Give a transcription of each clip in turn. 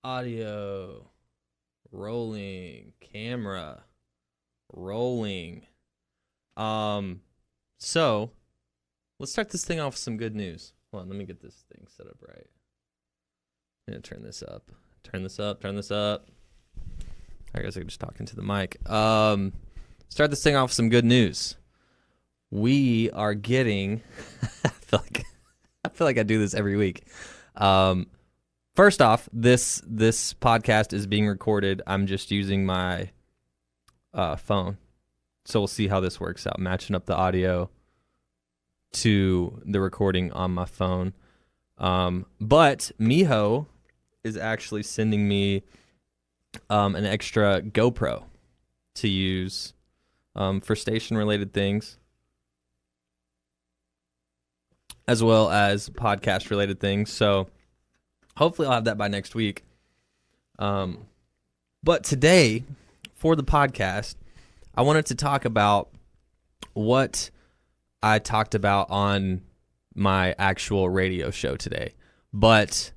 Audio rolling, camera rolling. So let's start this thing off with some good news. Hold on, let me get this thing set up right. I'm gonna turn this up. Turn this up. I guess I'm just talking to the mic. Start this thing off with some good news. We are getting I feel like I do this every week. First off, this podcast is being recorded. I'm just using my phone. So we'll see how this works out, matching up the audio to the recording on my phone. But Miho is actually sending me an extra GoPro to use for station-related things, as well as podcast-related things. So hopefully I'll have that by next week. But today, for the podcast, I wanted to talk about what I talked about on my actual radio show today. But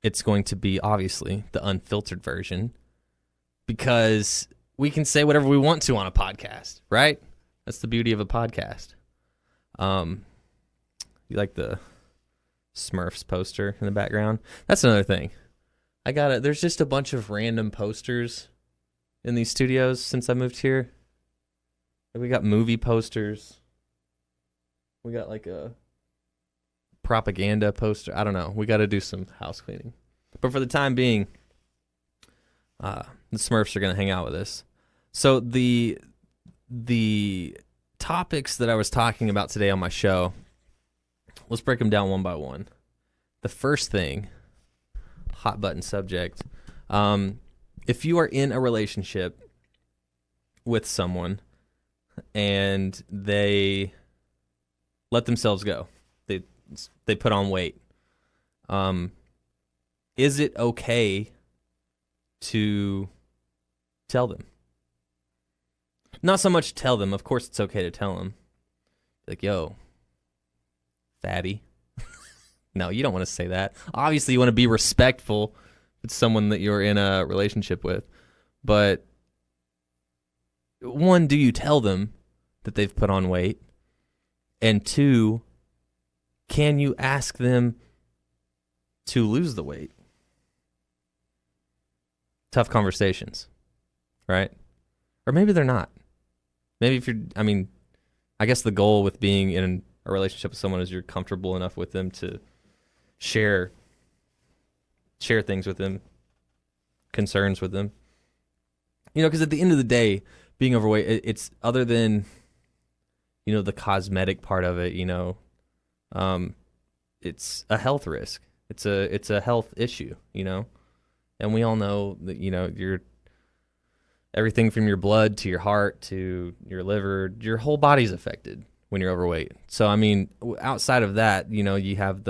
it's going to be, obviously, the unfiltered version, because we can say whatever we want to on a podcast, right? That's the beauty of a podcast. You like the Smurfs poster in the background? That's another thing. There's just a bunch of random posters in these studios since I moved here. We got movie posters. We got like a propaganda poster. I don't know. We got to do some house cleaning. But for the time being, the Smurfs are going to hang out with us. So the topics that I was talking about today on my show, let's break them down one by one. The first thing, hot button subject, if you are in a relationship with someone and they let themselves go, they put on weight, is it okay to tell them? Not so much tell them. Of course it's okay to tell them. Like, yo, fatty. No, you don't want to say that. Obviously, you want to be respectful with someone that you're in a relationship with. But one, do you tell them that they've put on weight? And two, can you ask them to lose the weight? Tough conversations, right? Or maybe they're not. Maybe I guess the goal with being in a relationship with someone is you're comfortable enough with them to share things with them, concerns with them. Because at the end of the day, being overweight, it's other than, the cosmetic part of it, it's a health risk. It's a health issue, and we all know that, you're everything from your blood to your heart to your liver, your whole body's affected when you're overweight. So, outside of that, you have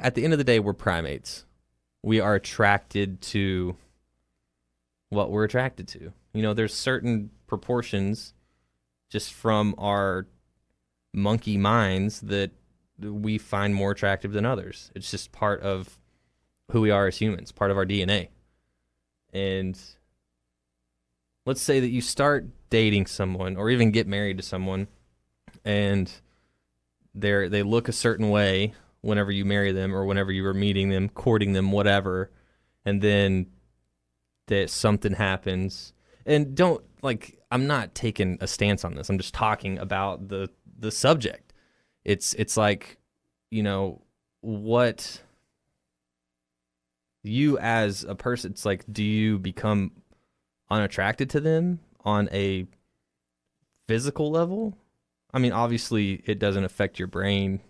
at the end of the day, we're primates. We are attracted to what we're attracted to. There's certain proportions just from our monkey minds that we find more attractive than others. It's just part of who we are as humans, part of our DNA. And let's say that you start dating someone or even get married to someone and they look a certain way whenever you marry them or whenever you were meeting them, courting them, whatever, and then that something happens. And I'm not taking a stance on this. I'm just talking about the subject. It's like, what you as a person, it's like, do you become unattracted to them on a physical level? Obviously it doesn't affect your brain,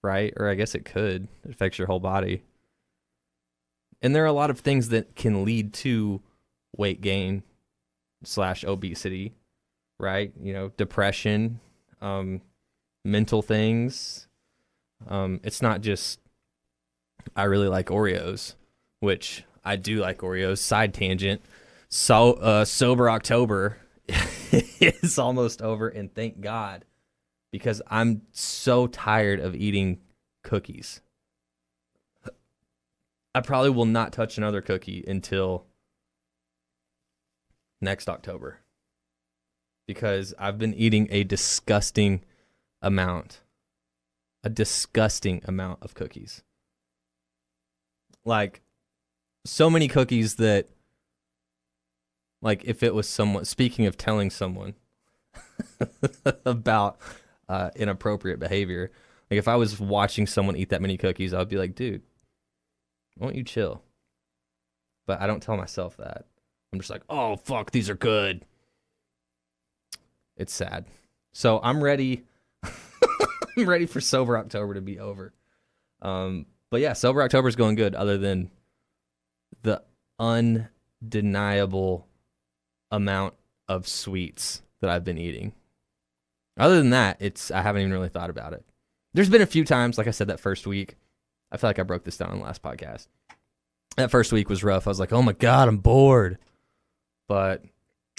right? Or I guess it could. It affects your whole body. And there are a lot of things that can lead to weight gain / obesity, right? Depression, mental things. It's not just, I really like Oreos, which I do like Oreos. Side tangent. So Sober October is almost over, and thank God, because I'm so tired of eating cookies. I probably will not touch another cookie until next October because I've been eating a disgusting amount of cookies. Like, so many cookies that, like, if it was someone, speaking of telling someone about inappropriate behavior, like, if I was watching someone eat that many cookies, I would be like, dude, why don't you chill? But I don't tell myself that. I'm just like, oh, fuck, these are good. It's sad. So I'm ready. I'm ready for Sober October to be over. But yeah, Sober October is going good other than the undeniable amount of sweets that I've been eating. Other than that, I haven't even really thought about it. There's been a few times, like I said, that first week. I feel like I broke this down on the last podcast. That first week was rough. I was like, oh my God, I'm bored. But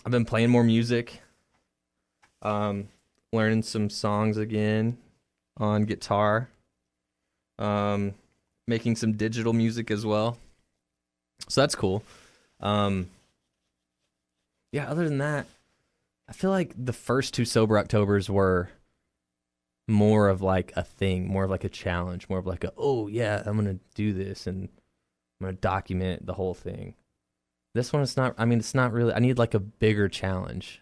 I've been playing more music, learning some songs again on guitar, making some digital music as well. So that's cool. Yeah, other than that, I feel like the first 2 Sober Octobers were more of like a thing, more of like a challenge, more of like oh yeah, I'm going to do this and I'm going to document the whole thing. This one is not, I mean, it's not really, I need like a bigger challenge.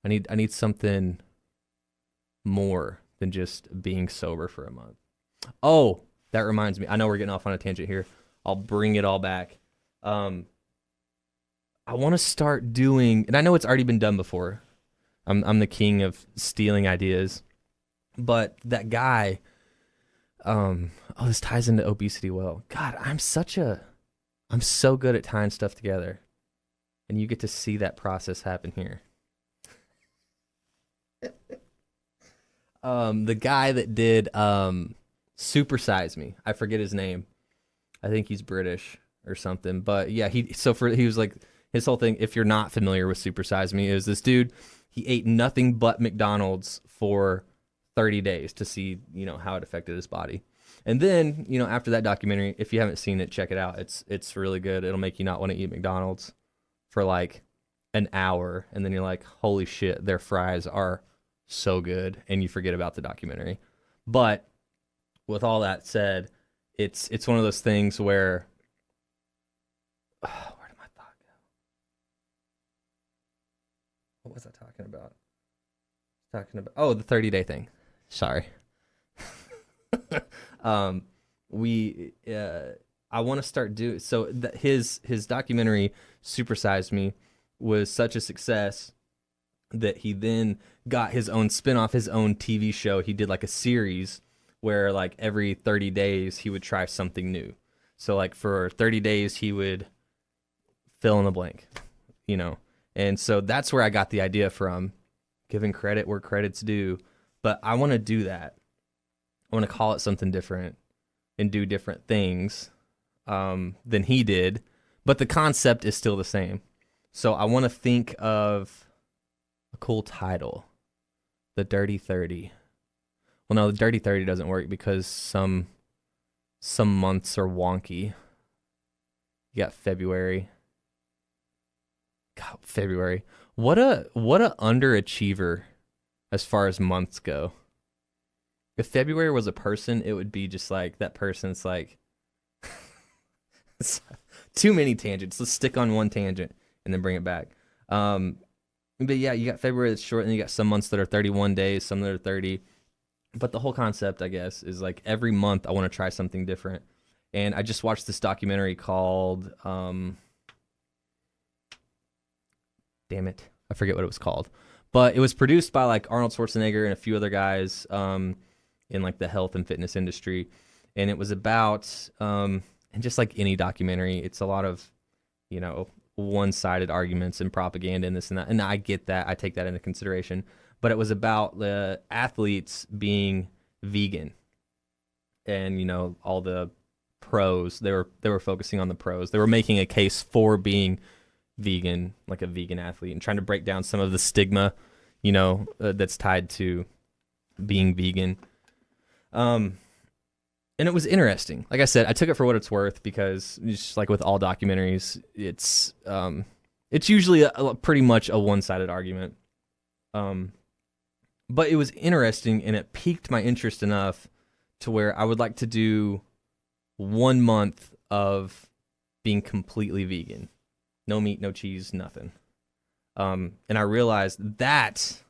I need something more than just being sober for a month. Oh, that reminds me. I know we're getting off on a tangent here. I'll bring it all back. I want to start doing, and I know it's already been done before. I'm the king of stealing ideas. But that guy, this ties into obesity well. God, I'm so good at tying stuff together. And you get to see that process happen here. The guy that did Super Size Me, I forget his name. I think he's British or something. But yeah, he was like, his whole thing, if you're not familiar with Super Size Me, is this dude, he ate nothing but McDonald's for 30 days to see, how it affected his body. And then, after that documentary, if you haven't seen it, check it out. It's really good. It'll make you not want to eat McDonald's for like an hour. And then you're like, holy shit, their fries are so good. And you forget about the documentary. But with all that said, it's one of those things where, where did my thought go? What was I talking about? The 30-day thing. Sorry. I want to start doing, so his documentary Super Size Me was such a success that he then got his own spin-off, his own TV show. He did like a series where like every 30 days he would try something new. So like for 30 days he would fill in the blank, and so that's where I got the idea from, giving credit where credit's due. But I want to do that. I want to call it something different and do different things than he did. But the concept is still the same. So I want to think of a cool title. The Dirty 30. Well, no, the Dirty 30 doesn't work because some months are wonky. You got February. God, February. What a underachiever as far as months go. If February was a person, it would be just like that person's like too many tangents. Let's stick on one tangent and then bring it back. But yeah, you got February that's short, and you got some months that are 31 days, some that are 30. But the whole concept, I guess, is like every month I want to try something different. And I just watched this documentary called damn it, I forget what it was called. But it was produced by like Arnold Schwarzenegger and a few other guys in like the health and fitness industry. And it was about, and just like any documentary, it's a lot of, one-sided arguments and propaganda and this and that. And I get that. I take that into consideration. But it was about the athletes being vegan. And, all the pros, they were focusing on the pros. They were making a case for being vegan, like a vegan athlete, and trying to break down some of the stigma, that's tied to being vegan. And it was interesting. Like I said, I took it for what it's worth because just like with all documentaries, it's usually pretty much a one-sided argument. But it was interesting, and it piqued my interest enough to where I would like to do 1 month of being completely vegan. No meat, no cheese, nothing. And I realized that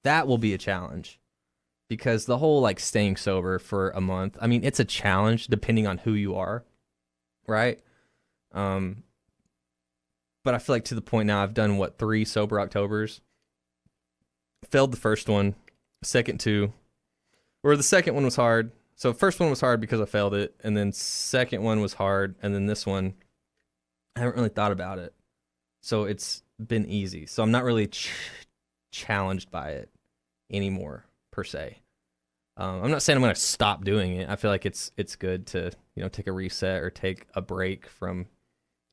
will be a challenge because the whole like staying sober for a month, I mean, it's a challenge depending on who you are, right? But I feel like to the point now I've done 3 sober Octobers. Failed the first one, second 2, or the second one was hard. So first one was hard because I failed it, and then second one was hard, and then this one, I haven't really thought about it. So it's been easy. So I'm not really challenged by it anymore, per se. I'm not saying I'm going to stop doing it. I feel like it's good to, take a reset or take a break from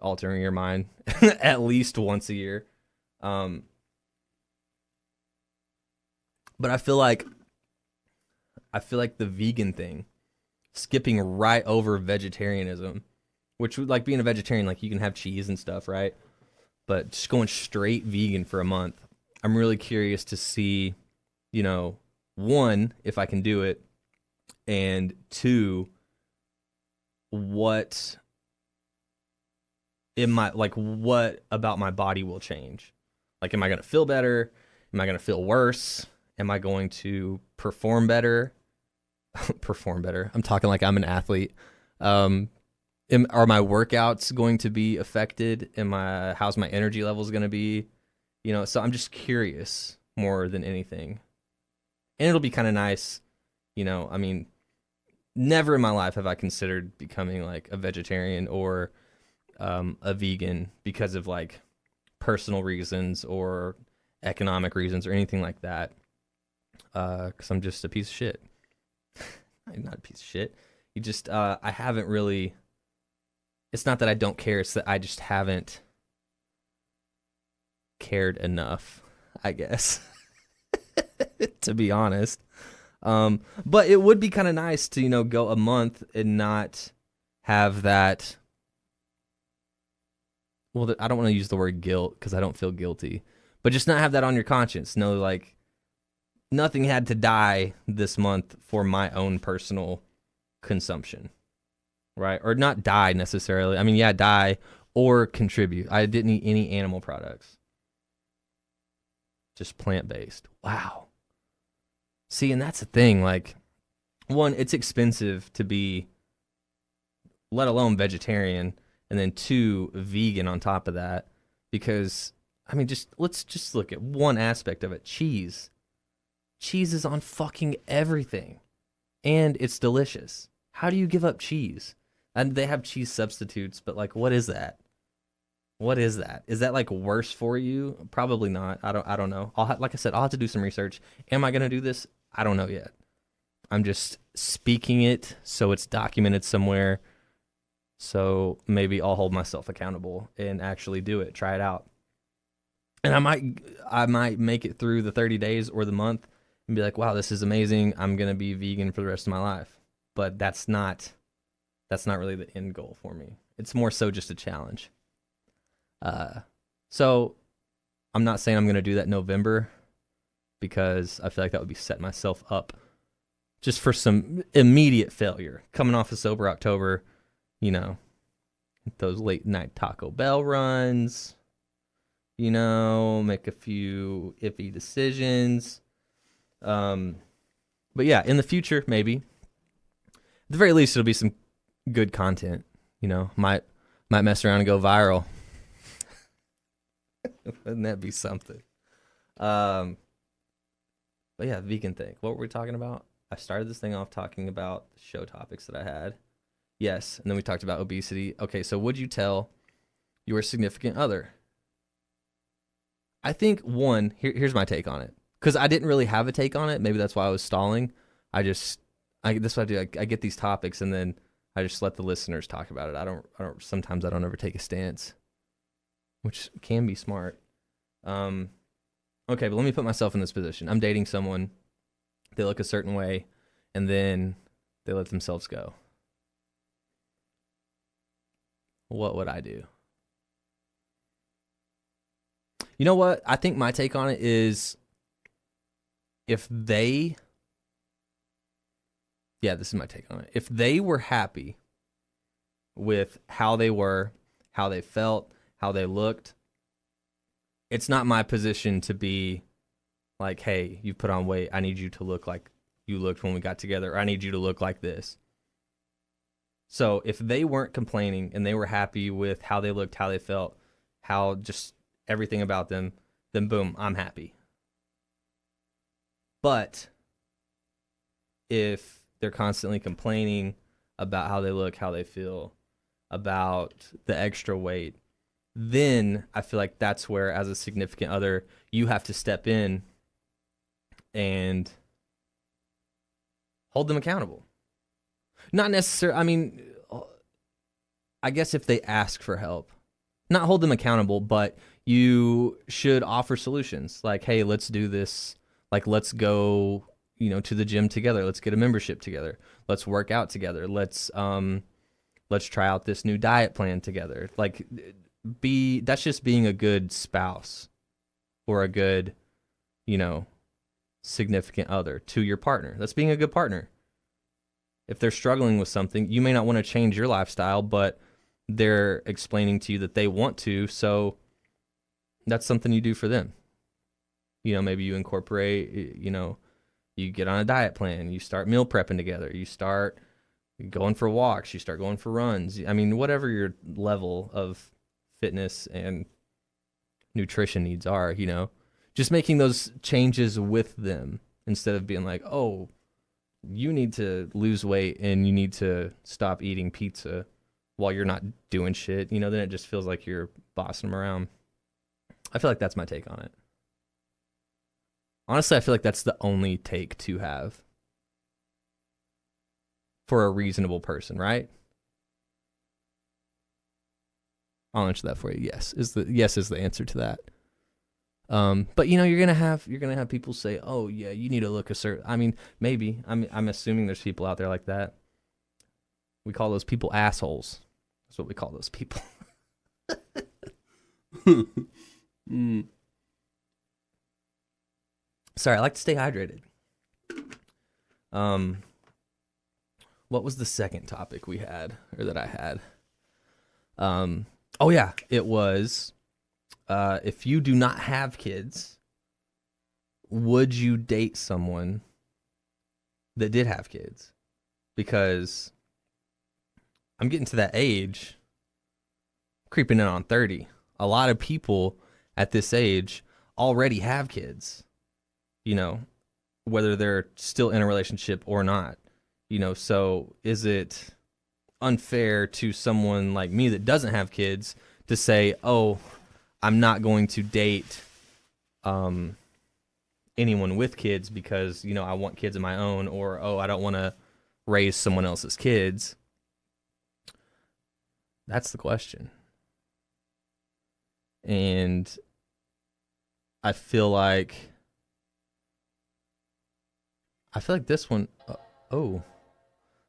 altering your mind at least once a year. But I feel like the vegan thing, skipping right over vegetarianism, which would like being a vegetarian, like you can have cheese and stuff, right? But just going straight vegan for a month, I'm really curious to see, 1, if I can do it, and 2, what about my body will change? Like, am I going to feel better? Am I going to feel worse? Am I going to perform better? Perform better. I'm talking like I'm an athlete. Are my workouts going to be affected? How's my energy levels going to be? So I'm just curious more than anything. And it'll be kind of nice, I mean, never in my life have I considered becoming like a vegetarian or a vegan because of like personal reasons or economic reasons or anything like that. Because I'm just a piece of shit. I'm not a piece of shit. I haven't really, it's not that I don't care, it's that I just haven't cared enough, I guess, to be honest. But it would be kind of nice to, go a month and not have that. Well, I don't want to use the word guilt because I don't feel guilty, but just not have that on your conscience. No, like nothing had to die this month for my own personal consumption, right? Or not die necessarily. I mean, yeah, die or contribute. I didn't eat any animal products. Just plant-based. Wow. See, and that's the thing. Like, 1, it's expensive to be, let alone vegetarian, and then 2, vegan on top of that. Because, I mean, let's just look at one aspect of it. Cheese. Cheese is on fucking everything. And it's delicious. How do you give up cheese? And they have cheese substitutes, but like, what is that? What is that? Is that like worse for you? Probably not. I don't know. Like I said, I'll have to do some research. Am I going to do this? I don't know yet. I'm just speaking it so it's documented somewhere. So maybe I'll hold myself accountable and actually do it. Try it out. And I might make it through the 30 days or the month and be like, wow, this is amazing. I'm going to be vegan for the rest of my life. But that's not really the end goal for me. It's more so just a challenge. So I'm not saying I'm going to do that in November because I feel like that would be setting myself up just for some immediate failure. Coming off of Sober October, those late night Taco Bell runs, make a few iffy decisions. But yeah, in the future, maybe. At the very least, it'll be some good content. Might mess around and go viral. Wouldn't that be something? But yeah, vegan thing. What were we talking about? I started this thing off talking about show topics that I had. Yes, and then we talked about obesity. Okay, so would you tell your significant other? I think here's my take on it. Because I didn't really have a take on it. Maybe that's why I was stalling. That's what I do. I get these topics and then I just let the listeners talk about it. Sometimes I don't ever take a stance, which can be smart. Okay, but let me put myself in this position. I'm dating someone. They look a certain way, and then they let themselves go. what would I do? You know what? I think my take on it is this is my take on it. If they were happy with how they were, how they felt, how they looked, it's not my position to be like, hey, you put on weight. I need you to look like you looked when we got together. Or I need you to look like this. So if they weren't complaining and they were happy with how they looked, how they felt, how just everything about them, then boom, I'm happy. But if they're constantly complaining about how they look, how they feel, about the extra weight, then I feel like that's where, as a significant other, you have to step in and hold them accountable. Not necessarily, I mean, I guess if they ask for help, not hold them accountable, but you should offer solutions. Like, hey, let's do this. Like, let's go, to the gym together. Let's get a membership together. Let's work out together. Let's try out this new diet plan together. Like, that's just being a good spouse or a good, significant other to your partner. That's being a good partner. If they're struggling with something, you may not want to change your lifestyle, but they're explaining to you that they want to, so that's something you do for them. Maybe you incorporate, you get on a diet plan, you start meal prepping together, you start going for walks, you start going for runs. I mean, whatever your level of fitness and nutrition needs are, just making those changes with them instead of being like, oh, you need to lose weight and you need to stop eating pizza while you're not doing shit. Then it just feels like you're bossing them around. I feel like that's my take on it. Honestly, I feel like that's the only take to have for a reasonable person, right? I'll answer that for you. Yes is the answer to that. But you're gonna have people say, "Oh yeah, you need to look a certain." I mean, maybe I'm assuming there's people out there like that. We call those people assholes. That's what we call those people. Sorry, I like to stay hydrated. What was the second topic we had, or that I had? Oh yeah, it was. If you do not have kids, would you date someone that did have kids? Because I'm getting to that age, creeping in on 30. A lot of people at this age already have kids, whether they're still in a relationship or not. So is it unfair to someone like me that doesn't have kids to say, oh, I'm not going to date anyone with kids because, I want kids of my own, or, oh, I don't want to raise someone else's kids? That's the question. And I feel like this one,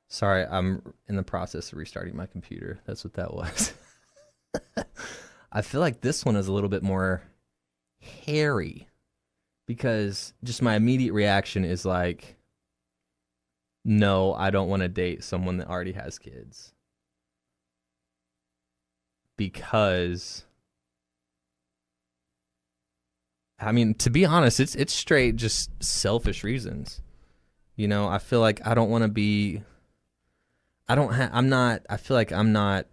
sorry, I'm in the process of restarting my computer. That's what that was. I feel like this one is a little bit more hairy because just my immediate reaction is like, no, I don't want to date someone that already has kids. Because, I mean, to be honest, it's straight just selfish reasons. I feel like I don't want to be, I feel like I'm not,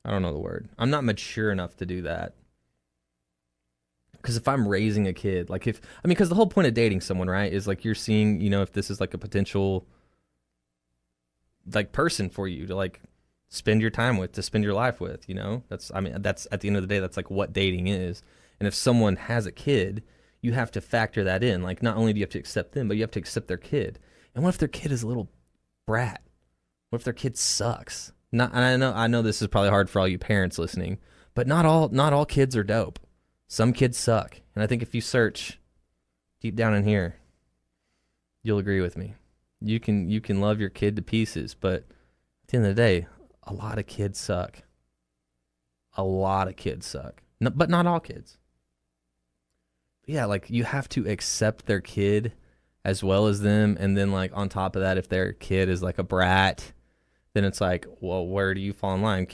I don't know the word. I'm not mature enough to do that. Because if I'm raising a kid, because the whole point of dating someone, right, is like you're seeing, if this is like a potential, like, person for you to like spend your time with, to spend your life with, that's at the end of the day, that's like what dating is. And if someone has a kid, you have to factor that in. Like, not only do you have to accept them, but you have to accept their kid. And what if their kid is a little brat? What if their kid sucks? And I know this is probably hard for all you parents listening, but not all kids are dope. Some kids suck. And I think if you search deep down in here, you'll agree with me. You can love your kid to pieces, but at the end of the day, a lot of kids suck. A lot of kids suck. No, but not all kids. Yeah, like you have to accept their kid as well as them. And then like on top of that, if their kid is like a brat, then it's like, well, where do you fall in line?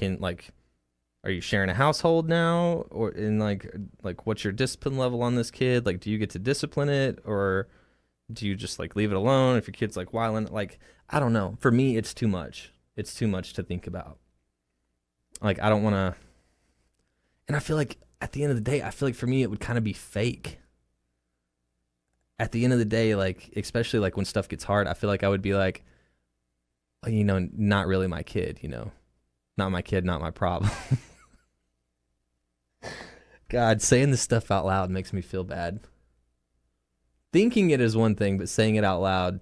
Are you sharing a household now? Or in like what's your discipline level on this kid? Like, do you get to discipline it, or do you just like leave it alone if your kid's like wilding? Like, I don't know. For me, it's too much. It's too much to think about. Like, I don't want to. And I feel like at the end of the day, I feel like for me, it would kind of be fake. At the end of the day, like, especially like when stuff gets hard, I feel like I would be like, not really my kid, not my kid, not my problem. God, saying this stuff out loud makes me feel bad. Thinking it is one thing, but saying it out loud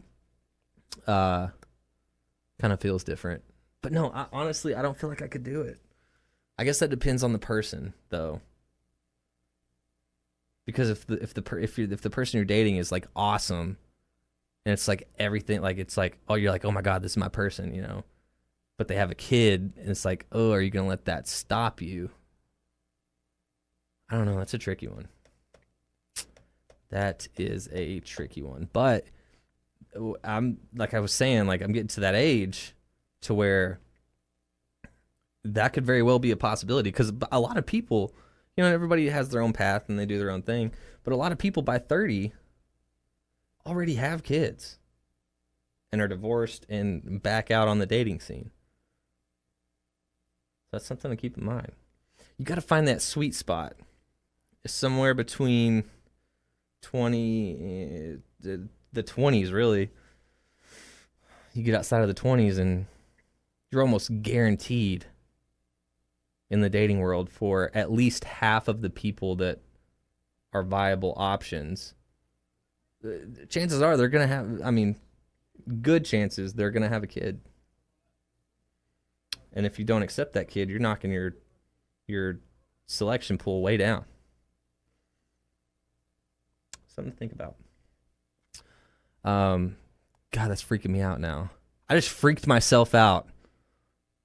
kind of feels different. But no, honestly, I don't feel like I could do it. I guess that depends on the person, though. Because if the person you're dating is like awesome, and it's like everything, like it's like, oh, you're like, oh my God, this is my person, but they have a kid, and it's like, oh, are you gonna let that stop you? I don't know. That's a tricky one. That is a tricky one. But I'm like I was saying, like I'm getting to that age to where that could very well be a possibility, because a lot of people, everybody has their own path and they do their own thing, but a lot of people by 30 already have kids and are divorced and back out on the dating scene. That's something to keep in mind. You got to find that sweet spot. It's somewhere between 20, the 20s, really. You get outside of the 20s and you're almost guaranteed in the dating world for at least half of the people that are viable options. Chances are they're going to have, good chances they're going to have a kid. And if you don't accept that kid, you're knocking your selection pool way down. Something to think about. God, that's freaking me out now. I just freaked myself out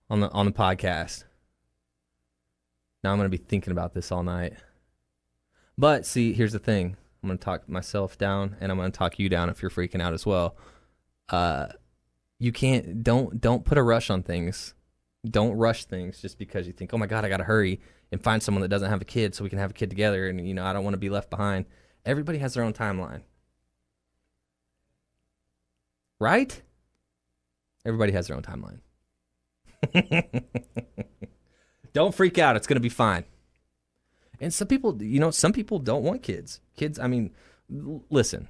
on the podcast. Now I'm going to be thinking about this all night. But see, here's the thing. I'm going to talk myself down, and I'm going to talk you down if you're freaking out as well. You don't put a rush on things. Don't rush things just because you think, oh my God, I got to hurry and find someone that doesn't have a kid so we can have a kid together, and I don't want to be left behind. Everybody has their own timeline. Right? Everybody has their own timeline. Don't freak out. It's going to be fine. And some people don't want kids. Kids, listen.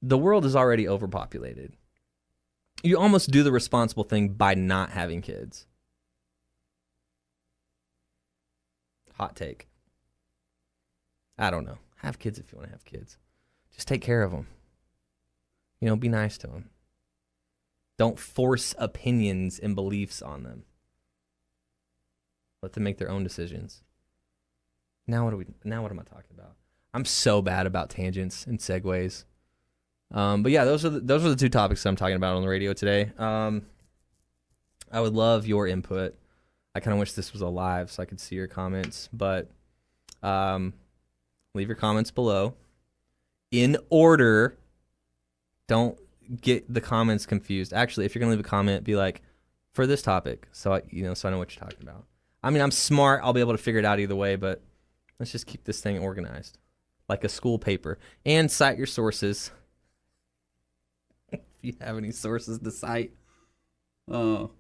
The world is already overpopulated. You almost do the responsible thing by not having kids. Hot take. I don't know. Have kids if you want to have kids. Just take care of them. Be nice to them. Don't force opinions and beliefs on them. Let them make their own decisions. Now what am I talking about? I'm so bad about tangents and segues. But yeah, those are the two topics I'm talking about on the radio today. I would love your input. I kind of wish this was a live so I could see your comments, but leave your comments below in order. Don't get the comments confused. Actually, if you're gonna leave a comment, be like, for this topic, so I know what you're talking about. I'm smart. I'll be able to figure it out either way, but let's just keep this thing organized, like a school paper, and cite your sources. If you have any sources to cite. Oh.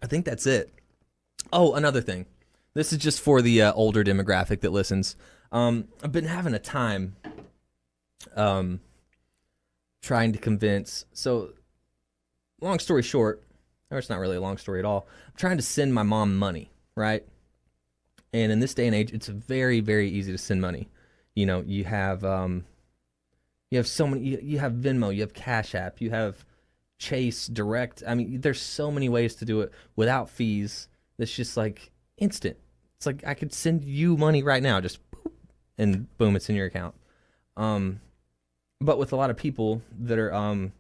I think that's it. Oh, another thing. This is just for the older demographic that listens. I've been having a time trying to convince. So, long story short, or it's not really a long story at all. I'm trying to send my mom money, right? And in this day and age, it's very, very easy to send money. You have so many. You have Venmo, you have Cash App, you have Chase Direct. There's so many ways to do it without fees. That's just like instant. It's like I could send you money right now, just boop, and boom, it's in your account. But with a lot of people that are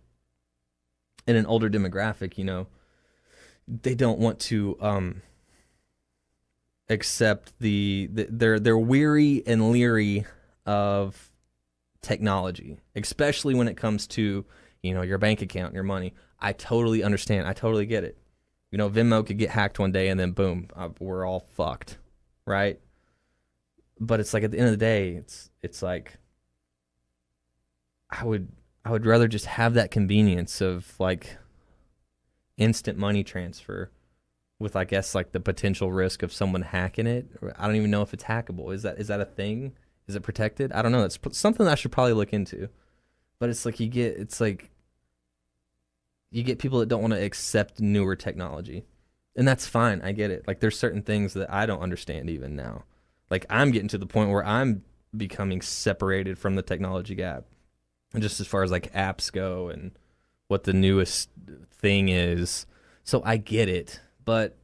in an older demographic, they don't want to accept they're weary and leery of technology, especially when it comes to, your bank account, your money. I totally understand. I totally get it. Venmo could get hacked one day and then boom, we're all fucked, right? But it's like at the end of the day, it's like I would rather just have that convenience of like instant money transfer with, I guess, like the potential risk of someone hacking it. I don't even know if it's hackable. Is that a thing? Is it protected? I don't know. That's something I should probably look into. But it's like you get people that don't want to accept newer technology. And that's fine. I get it. Like there's certain things that I don't understand even now. Like I'm getting to the point where I'm becoming separated from the technology gap. And just as far as like apps go and what the newest thing is. So I get it. But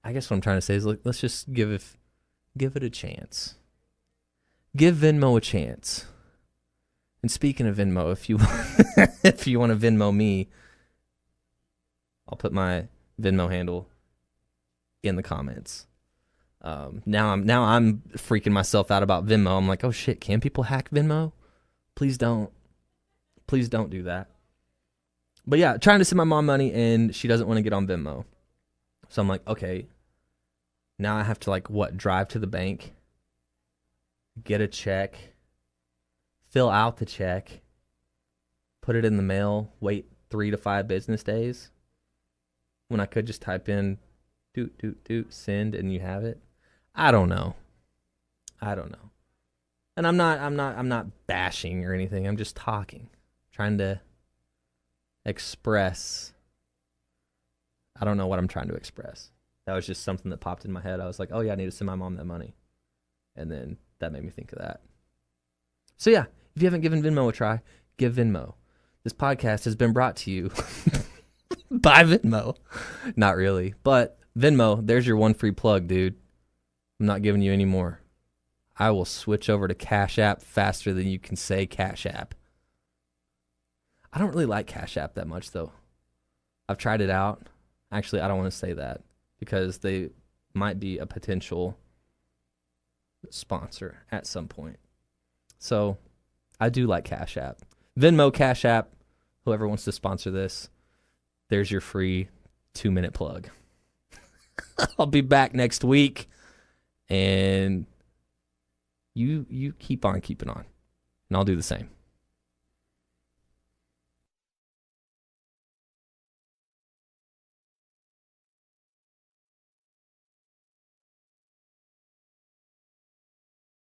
I guess what I'm trying to say is, like, let's just give it a chance. Give Venmo a chance. And speaking of Venmo, if you if you want to Venmo me, I'll put my Venmo handle in the comments. Now I'm freaking myself out about Venmo. I'm like, oh shit, can people hack Venmo? Please don't do that. But yeah, trying to send my mom money and she doesn't want to get on Venmo. So I'm like, okay, now I have to drive to the bank, get a check, fill out the check, put it in the mail, wait 3 to 5 business days when I could just type in send and you have it. I don't know. And I'm not bashing or anything. I'm just talking, trying to express. I don't know what I'm trying to express. That was just something that popped in my head. I was like, oh yeah, I need to send my mom that money. And then that made me think of that. So yeah, if you haven't given Venmo a try, give Venmo. This podcast has been brought to you by Venmo. Not really, but Venmo, there's your one free plug, dude. I'm not giving you any more. I will switch over to Cash App faster than you can say Cash App. I don't really like Cash App that much, though. I've tried it out. Actually, I don't want to say that because they might be a potential sponsor at some point. So I do like Cash App. Venmo, Cash App, whoever wants to sponsor this, there's your free 2-minute plug. I'll be back next week, and you keep on keeping on, and I'll do the same.